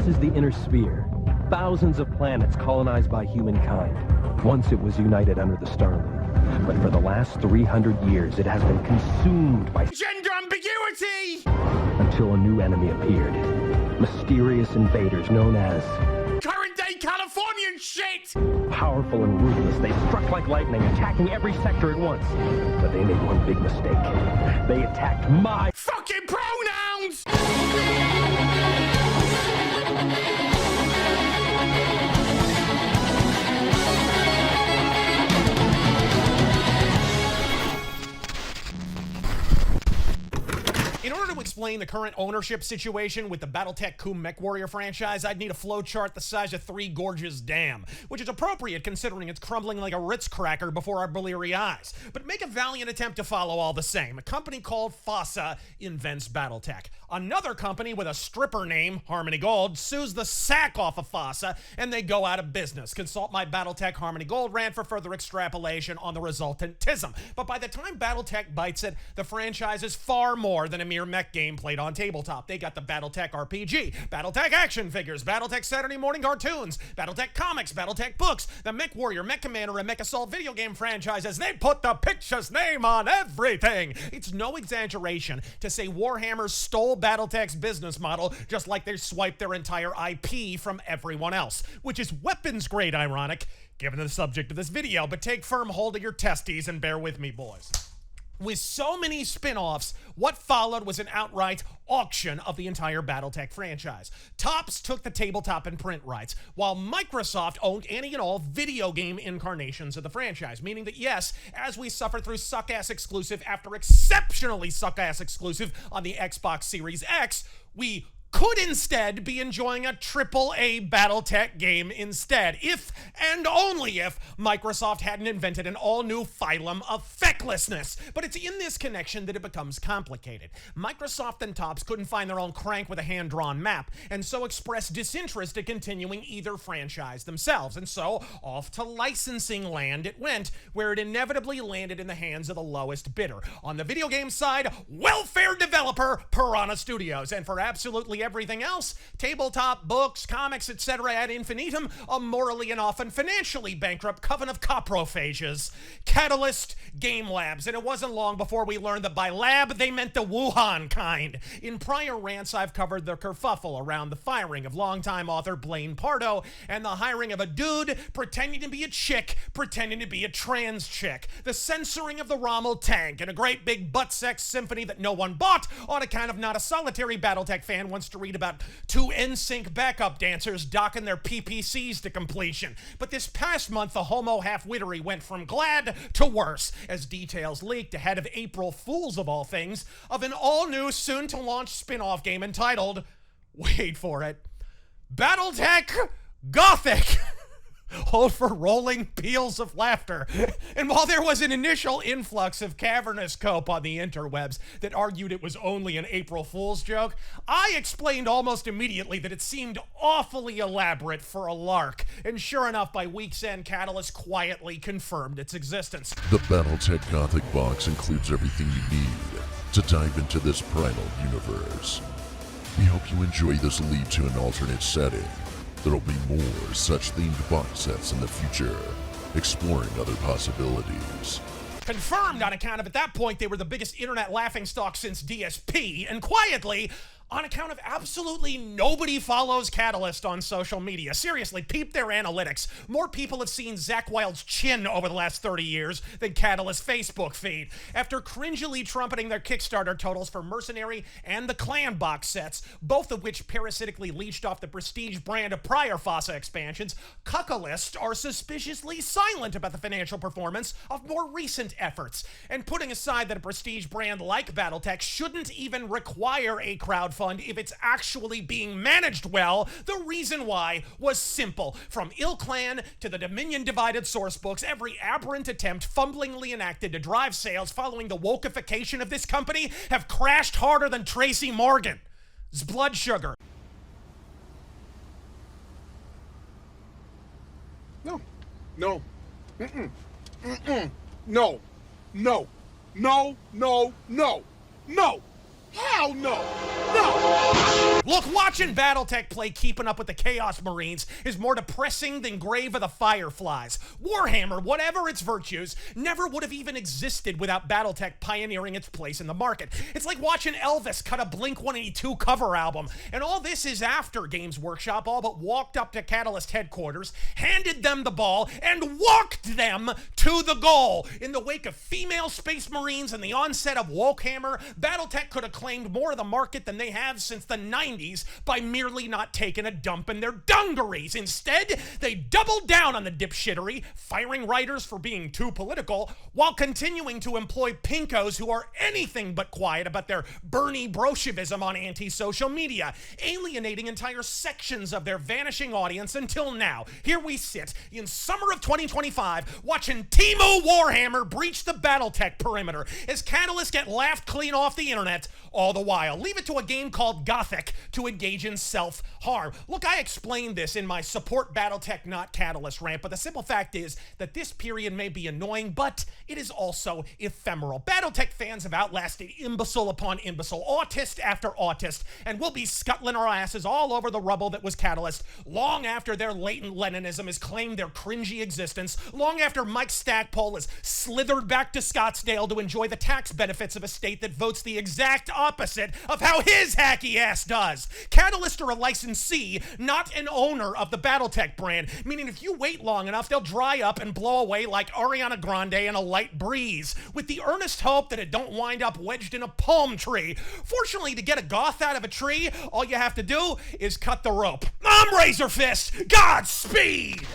is the inner sphere. Thousands of planets colonized by humankind. Once it was united under the Starling. But for the last 300 years, it has been consumed by gender ambiguity! Until a new enemy appeared. Mysterious invaders known as current-day Californian shit! Powerful and ruthless, they struck like lightning, attacking every sector at once. But they made one big mistake. They attacked my fucking pronouns! In order to explain the current ownership situation with the Battletech MechWarrior franchise, I'd need a flowchart the size of 3 Gorges Dam, which is appropriate considering it's crumbling like a Ritz cracker before our bleary eyes. But make a valiant attempt to follow all the same. A company called FOSSA invents Battletech. Another company with a stripper name, Harmony Gold, sues the sack off of FOSSA, and they go out of business. Consult my Battletech Harmony Gold rant for further extrapolation on the resultant tism. But by the time Battletech bites it, the franchise is far more than a mere mech game played on tabletop. They got the Battletech RPG, Battletech action figures, Battletech Saturday morning cartoons, Battletech comics, Battletech books, the MechWarrior, Mech Commander, and Mech Assault video game franchises. They put the picture's name on everything. It's no exaggeration to say Warhammer stole Battletech's business model just like they swiped their entire IP from everyone else, which is weapons grade ironic given the subject of this video, but take firm hold of your testes and bear with me, boys. With so many spin-offs, what followed was an outright auction of the entire Battletech franchise. Topps took the tabletop and print rights, while Microsoft owned any and all video game incarnations of the franchise, meaning that yes, as we suffered through suck-ass exclusive after exceptionally suck-ass exclusive on the Xbox Series X, we could instead be enjoying a AAA Battletech game instead, if and only if Microsoft hadn't invented an all-new phylum of fecklessness. But it's in this connection that it becomes complicated. Microsoft and Topps couldn't find their own crank with a hand-drawn map, and so expressed disinterest in continuing either franchise themselves, and so off to licensing land it went, where it inevitably landed in the hands of the lowest bidder. On the video game side, welfare developer Piranha Studios, and for absolutely everything else, tabletop, books, comics, etc. ad infinitum, a morally and often financially bankrupt coven of coprophages. Catalyst Game Labs, and it wasn't long before we learned that by lab they meant the Wuhan kind. In prior rants, I've covered the kerfuffle around the firing of longtime author Blaine Pardo and the hiring of a dude pretending to be a chick, pretending to be a trans chick, the censoring of the Rommel tank, and a great big butt sex symphony that no one bought on account of not a solitary Battletech fan wants to read about 2 NSYNC backup dancers docking their PPCs to completion. But this past month, the homo half-wittery went from glad to worse, as details leaked ahead of April Fools of all things, of an all-new, soon-to-launch spin-off game entitled, wait for it, Battletech Gothic. Hold for rolling peals of laughter. And while there was an initial influx of cavernous cope on the interwebs that argued it was only an April Fool's joke, I explained almost immediately that it seemed awfully elaborate for a lark. And sure enough, by week's end, Catalyst quietly confirmed its existence. The Battletech Gothic box includes everything you need to dive into this primal universe. We hope you enjoy this lead to an alternate setting. There'll be more such themed box sets in the future, exploring other possibilities. Confirmed on account of, at that point, they were the biggest internet laughingstock since DSP, and quietly, on account of absolutely nobody follows Catalyst on social media. Seriously, peep their analytics. More people have seen Zakk Wylde's chin over the last 30 years than Catalyst's Facebook feed. After cringily trumpeting their Kickstarter totals for Mercenary and the Clan box sets, both of which parasitically leached off the prestige brand of prior FOSSA expansions, Cuckalist are suspiciously silent about the financial performance of more recent efforts. And putting aside that a prestige brand like Battletech shouldn't even require a crowdfunding if it's actually being managed well, the reason why was simple. From Ill Clan to the Dominion divided sourcebooks, every aberrant attempt fumblingly enacted to drive sales following the wokeification of this company have crashed harder than Tracy Morgan's blood sugar. No. No. Mm-mm. Mm-mm. No. No. No. No. No. No. Hell no! No! Look, watching Battletech play Keeping Up with the Chaos Marines is more depressing than Grave of the Fireflies. Warhammer, whatever its virtues, never would have even existed without Battletech pioneering its place in the market. It's like watching Elvis cut a Blink-182 cover album, and all this is after Games Workshop all but walked up to Catalyst headquarters, handed them the ball, and walked them to the goal. In the wake of female Space Marines and the onset of Wokehammer, Battletech could have claimed more of the market than they have since the 90s by merely not taking a dump in their dungarees. Instead, they doubled down on the dipshittery, firing writers for being too political, while continuing to employ pinkos who are anything but quiet about their Bernie Broshevism on anti-social media, alienating entire sections of their vanishing audience until now. Here we sit, in summer of 2025, watching Temu Warhammer breach the Battletech perimeter as Catalyst get laughed clean off the internet all the while. Leave it to a game called Gothic to engage in self-harm. Look, I explained this in my Support Battletech Not Catalyst rant, but the simple fact is that this period may be annoying, but it is also ephemeral. Battletech fans have outlasted imbecile upon imbecile, autist after autist, and will be scuttling our asses all over the rubble that was Catalyst long after their latent Leninism has claimed their cringy existence, long after Mike Stackpole has slithered back to Scottsdale to enjoy the tax benefits of a state that votes the exact opposite of how his hacky ass does. Catalyst are a licensee, not an owner of the Battletech brand, meaning if you wait long enough, they'll dry up and blow away like Ariana Grande in a light breeze, with the earnest hope that it don't wind up wedged in a palm tree. Fortunately, to get a goth out of a tree, all you have to do is cut the rope. I'm Razor Fist! Godspeed!